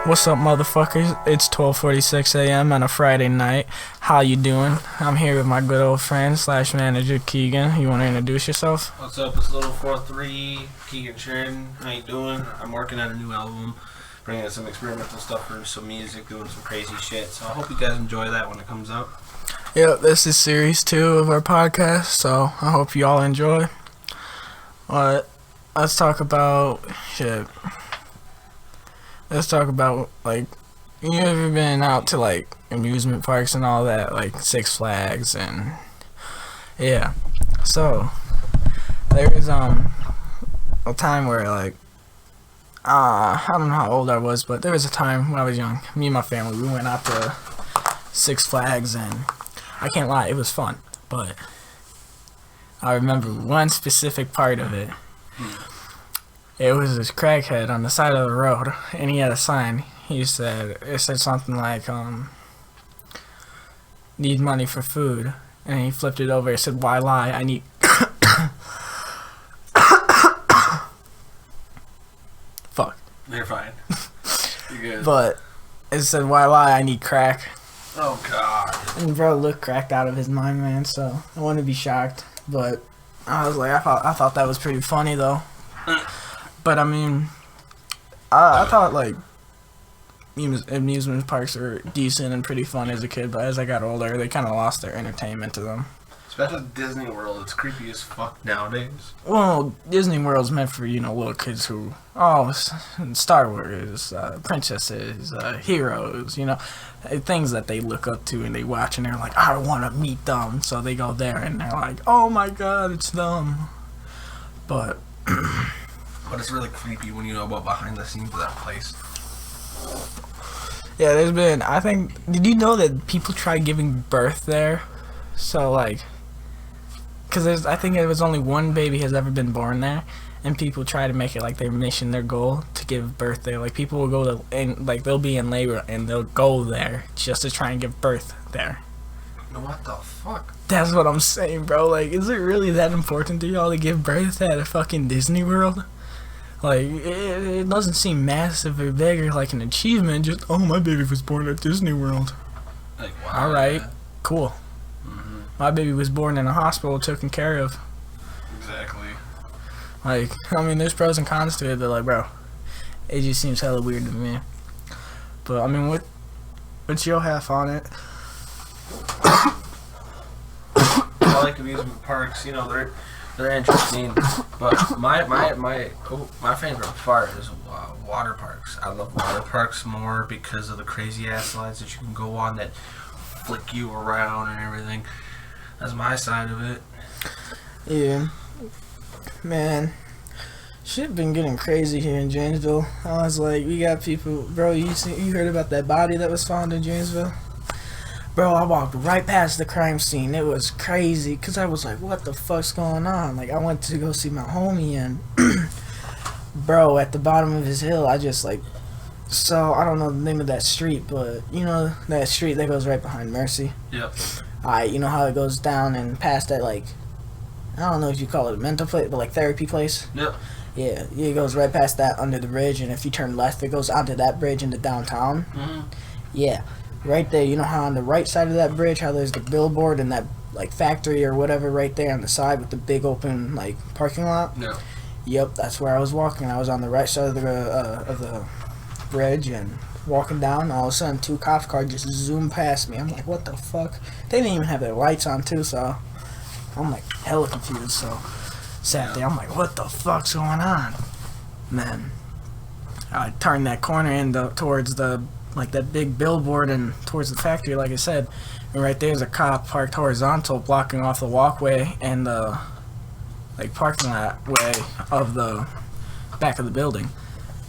What's up, motherfuckers? It's 12:46 a.m. on a Friday night. How you doing? I'm here with my good old friend / manager Keegan. You want to introduce yourself? What's up? It's Little 4-3, Keegan Sheridan. How you doing? I'm working on a new album, bringing in some experimental stuff for some music, doing some crazy shit. So I hope you guys enjoy that when it comes out. Yep, this is series 2 of our podcast, so I hope you all enjoy. Let's talk about shit. Let's talk about, like, you ever been out to, like, amusement parks and all that, like Six Flags and, yeah. So, there was, a time where, like, I don't know how old I was, but there was a time when I was young. Me and my family, we went out to Six Flags, and I can't lie, it was fun, but I remember one specific part of it. It was this crackhead on the side of the road, and he had a sign. It said something like, need money for food. And he flipped it over. It said, why lie? I need... Fuck. You're fine. You're good. But it said, why lie? I need crack. Oh, God. And bro looked cracked out of his mind, man, so I wouldn't be shocked. But I was like, I thought that was pretty funny, though. But I mean, I thought like amusement parks were decent and pretty fun as a kid, but as I got older, they kind of lost their entertainment to them. Especially Disney World, it's creepy as fuck nowadays. Well, Disney World's meant for, little kids who, Star Wars, princesses, heroes, things that they look up to and they watch and they're like, I want to meet them. So they go there and they're like, oh my god, it's them. But it's really creepy when you know about behind the scenes of that place. Yeah, did you know that people try giving birth there? So, like, because I think it was only one baby has ever been born there, and people try to make it like their mission, their goal to give birth there. Like, people will go to, and like, they'll be in labor, and they'll go there just to try and give birth there. What the fuck? That's what I'm saying, bro. Like, is it really that important to y'all to give birth at a fucking Disney World? Like, it doesn't seem massive or big or like an achievement. Just, oh, my baby was born at Disney World. Like, wow. Alright, cool. Mm-hmm. My baby was born in a hospital taken care of. Exactly. Like, I mean, there's pros and cons to it, but like, bro, it just seems hella weird to me. But, I mean, what's your half on it? I like amusement parks, they're interesting, but my favorite part is water parks. I love water parks more because of the crazy ass slides that you can go on that flick you around and everything. That's my side of it. Yeah, man, shit been getting crazy here in Janesville. I was like, we got people, bro. You heard about that body that was found in Janesville? Bro, I walked right past the crime scene. It was crazy, because I was like, what the fuck's going on? Like, I went to go see my homie, and bro, at the bottom of his hill, I just, like, so, I don't know the name of that street, but, that street that goes right behind Mercy? Yep. Alright, you know how it goes down and past that, like, I don't know if you call it a mental place, but, like, therapy place? Yep. Yeah, it goes right past that under the bridge, and if you turn left, it goes onto that bridge into downtown. Mm-hmm. Yeah. Right there, you know how on the right side of that bridge, how there's the billboard and that, like, factory or whatever right there on the side with the big open, like, parking lot? No. Yep, that's where I was walking. I was on the right side of the bridge and walking down, and all of a sudden, 2 cop cars just zoomed past me. I'm like, what the fuck? They didn't even have their lights on, too, so I'm, like, hella confused, so sat there. I'm like, what the fuck's going on? And then I turned that corner in towards the like that big billboard and towards the factory, like I said, and right there's a cop parked horizontal blocking off the walkway and the like parking lot way of the back of the building.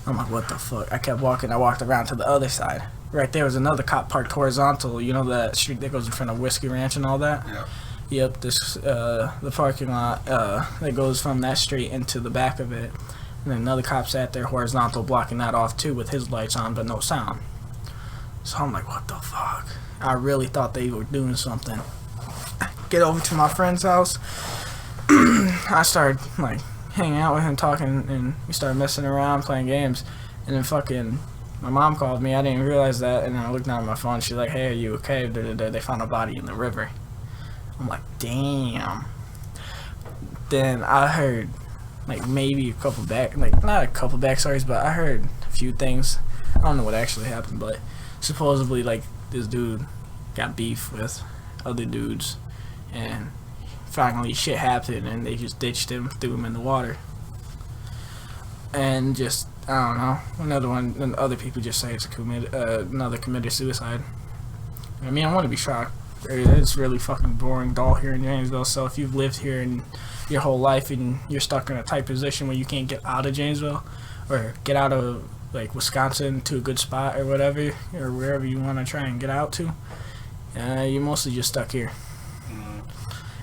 I'm like, what the fuck? I kept walking. I walked around to the other side. Right there was another cop parked horizontal, that street that goes in front of Whiskey Ranch and all that? Yeah. Yep, the parking lot that goes from that street into the back of it. And then another cop sat there horizontal blocking that off too with his lights on but no sound. So I'm like, what the fuck? I really thought they were doing something. Get over to my friend's house. I started, like, hanging out with him, talking, and we started messing around, playing games. And then fucking My mom called me. I didn't realize that, and I looked down at my phone. She's like, "Hey, are you okay?" They found a body in the river. I'm like, damn. Then I heard, like, maybe a couple not a couple backstories, but I heard a few things. I don't know what actually happened, but supposedly, like, this dude got beef with other dudes, and finally shit happened, and they just ditched him, threw him in the water. And just, I don't know, another one, and other people just say it's another committed suicide. I mean, I want to be shocked. It's really fucking boring, dull here in Janesville. So if you've lived here in your whole life and you're stuck in a tight position where you can't get out of Janesville or get out of like Wisconsin to a good spot or whatever, or wherever you want to try and get out to, you're mostly just stuck here.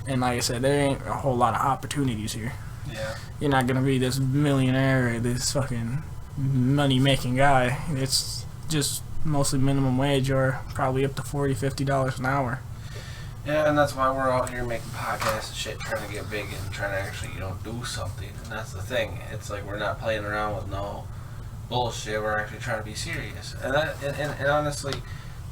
And like I said, there ain't a whole lot of opportunities here. Yeah. You're not gonna be this millionaire or this fucking money making guy. It's just mostly minimum wage or probably up to $40-50 an hour. Yeah, and that's why we're out here making podcasts and shit, trying to get big and trying to actually, do something. And that's the thing. It's like we're not playing around with no bullshit. We're actually trying to be serious. And honestly,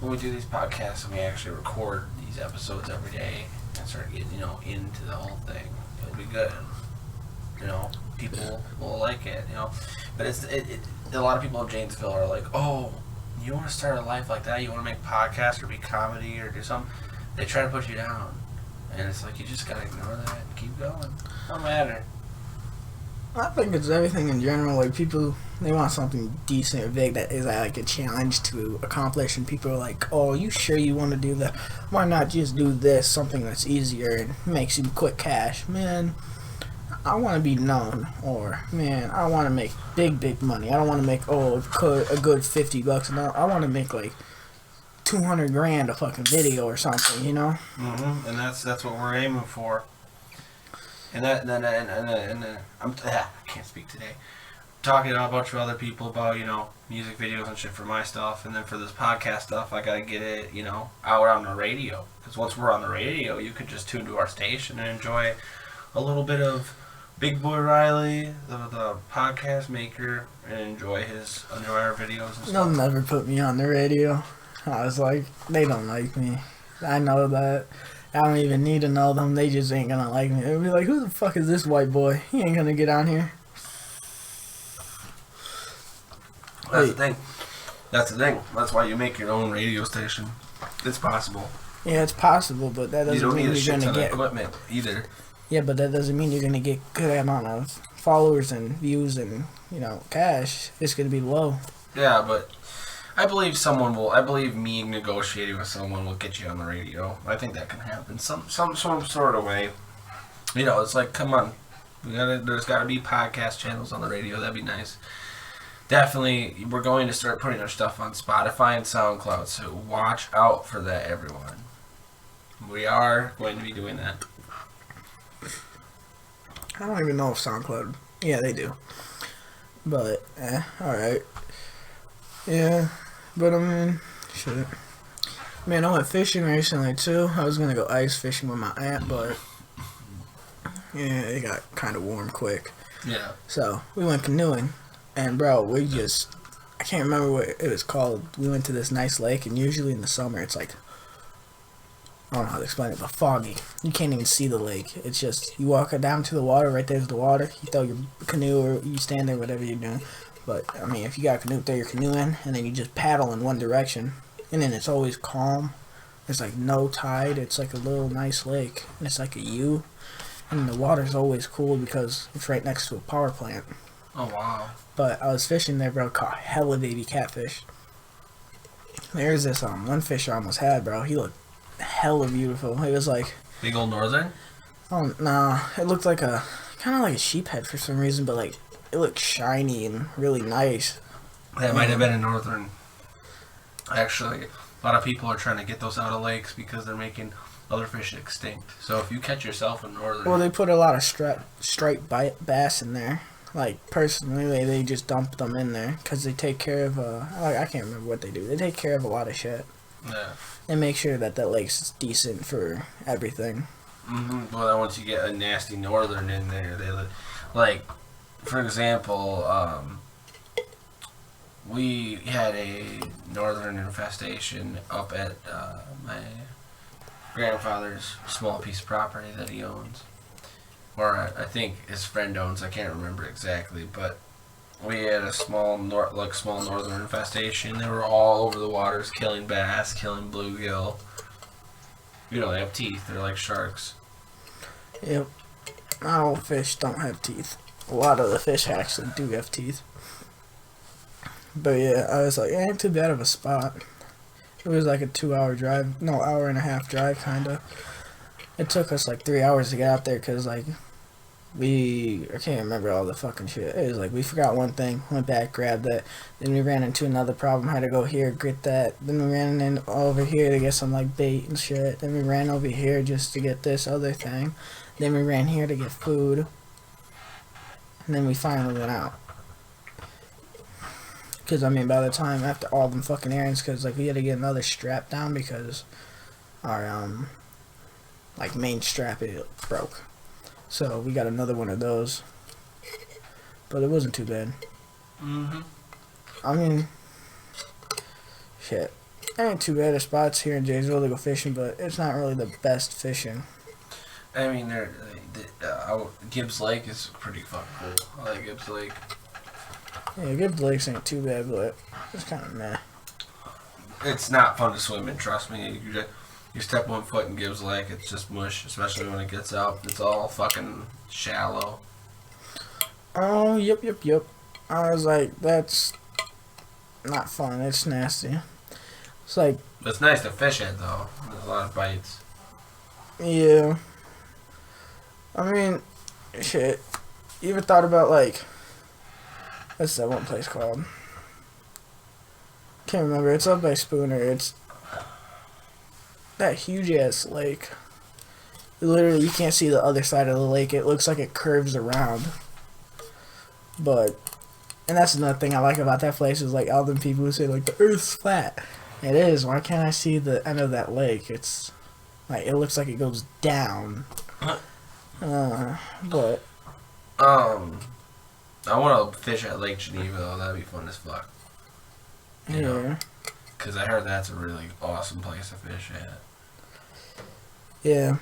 when we do these podcasts and we actually record these episodes every day and start getting, into the whole thing, it'll be good. People will like it, But a lot of people in Janesville are like, oh, you want to start a life like that? You want to make podcasts or be comedy or do something? They try to put you down. And it's like, you just got to ignore that and keep going. No matter. I think it's everything in general. Like, people, they want something decent or big that is like a challenge to accomplish, and people are like, oh, you sure you want to do that? Why not just do this, something that's easier and makes you quick cash? Man, I want to be known, or, man, I want to make big money. I don't want to make, a good $50 an hour. I want to make, like, $200,000 a fucking video or something, Mm-hmm. And that's what we're aiming for. And I can't speak today. Talking to a bunch of other people about, music videos and shit for my stuff, and then for this podcast stuff, I gotta get it, out on the radio. Because once we're on the radio, you could just tune to our station and enjoy a little bit of Big Boy Riley, the podcast maker, and enjoy our videos and stuff. They'll never put me on the radio. I was like, they don't like me. I know that. I don't even need to know them. They just ain't gonna like me. They'll be like, who the fuck is this white boy? He ain't gonna get on here. That's the thing. That's why you make your own radio station. It's possible. Yeah, it's possible, but that doesn't mean you're gonna get equipment either. Yeah, but that doesn't mean you're gonna get good amount of followers and views and cash. It's gonna be low. Yeah, but I believe me negotiating with someone will get you on the radio. I think that can happen some sort of way. It's like, come on, there's got to be podcast channels on the radio. That'd be nice. Definitely, we're going to start putting our stuff on Spotify and SoundCloud, so watch out for that, everyone. We are going to be doing that. I don't even know if SoundCloud... Yeah, they do. But, alright. Yeah, but shit. Man, I went fishing recently, too. I was gonna go ice fishing with my aunt, but... Yeah, it got kind of warm quick. Yeah. So, we went canoeing. And, bro, I can't remember what it was called. We went to this nice lake, and usually in the summer, it's like... I don't know how to explain it, but foggy. You can't even see the lake. It's just, you walk down to the water, right there's the water. You throw your canoe, or you stand there, whatever you're doing. But, if you got a canoe, throw your canoe in, and then you just paddle in one direction. And then it's always calm. There's, like, no tide. It's like a little nice lake. And it's like a U. And the water's always cool because it's right next to a power plant. Oh, wow. But I was fishing there, bro, caught hella baby catfish. There's this one fish I almost had, bro. He looked hella beautiful. It was like... Big old northern? Oh, no. It looked like kind of like a sheephead for some reason, but, like, it looked shiny and really nice. That might have been a northern. Actually, a lot of people are trying to get those out of lakes because they're making other fish extinct. So if you catch yourself a northern... Well, they put a lot of striped bass in there. Like, personally, they just dump them in there because they take care of... I can't remember what they do. They take care of a lot of shit. Yeah. And make sure that lake's decent for everything. Mm-hmm. Well, then once you get a nasty northern in there, they like, for example, we had a northern infestation up at my grandfather's small piece of property that he owns, or I think his friend owns. I can't remember exactly, but we had a small northern infestation. They were all over the waters, killing bass, killing bluegill. You know, they have teeth. They're like sharks. Yep. Not all fish don't have teeth. A lot of the fish actually do have teeth. But yeah, I was like, it ain't too bad of a spot. It was like a 2-hour drive. No, hour and a half drive, kind of. It took us like 3 hours to get out there because, like, I can't remember all the fucking shit. It was like, we forgot one thing, went back, grabbed that. Then we ran into another problem, had to go here, get that. Then we ran in over here to get some, like, bait and shit. Then we ran over here just to get this other thing. Then we ran here to get food. And then we finally went out. Because, I mean, by the time, after all them fucking errands, because, like, we had to get another strap down because our, like, main strap, it broke. So, we got another one of those. But it wasn't too bad. Mm-hmm. I mean, shit. Ain't too bad of spots here in Jaysville to go fishing, but it's not really the best fishing. I mean, Gibbs Lake is pretty fucking cool. I like Gibbs Lake. Yeah, Gibbs Lakes ain't too bad, but it's kind of meh. It's not fun to swim in, trust me. You step one foot in Gibbs Lake, it's just mush, especially when it gets out. It's all fucking shallow. Oh, yep. I was like, that's not fun. It's nasty. It's like... It's nice to fish it, though. There's a lot of bites. Yeah. I mean, shit. You ever thought about, like... What's that one place called? Can't remember. It's up by Spooner. It's that huge ass lake. Literally, you can't see the other side of the lake. It looks like it curves around. But, and that's another thing I like about that place is like all them people who say like the Earth's flat. It is. Why can't I see the end of that lake? It's like it looks like it goes down. But. I want to fish at Lake Geneva, though. That'd be fun as fuck. You know? Because I heard that's a really awesome place to fish at. Yeah.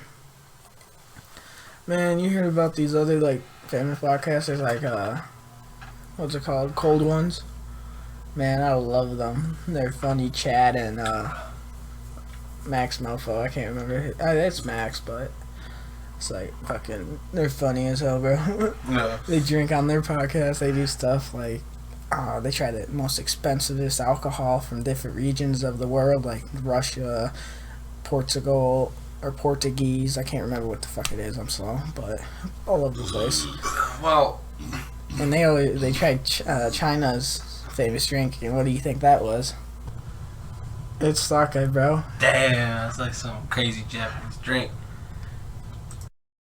Man, you heard about these other, like, famous podcasters, like, what's it called? Cold Ones? Man, I love them. They're funny. Chad and, Max Mofo. I can't remember. It's Max, but... It's like, fucking, they're funny as hell, bro. Yeah. They drink on their podcast. They do stuff like, they try the most expensivest alcohol from different regions of the world, like Russia, Portugal, or Portuguese. I can't remember what the fuck it is. I'm slow, but all over the place. Well. And they tried China's famous drink, and what do you think that was? It's sake, bro. Damn, it's like some crazy Japanese drink.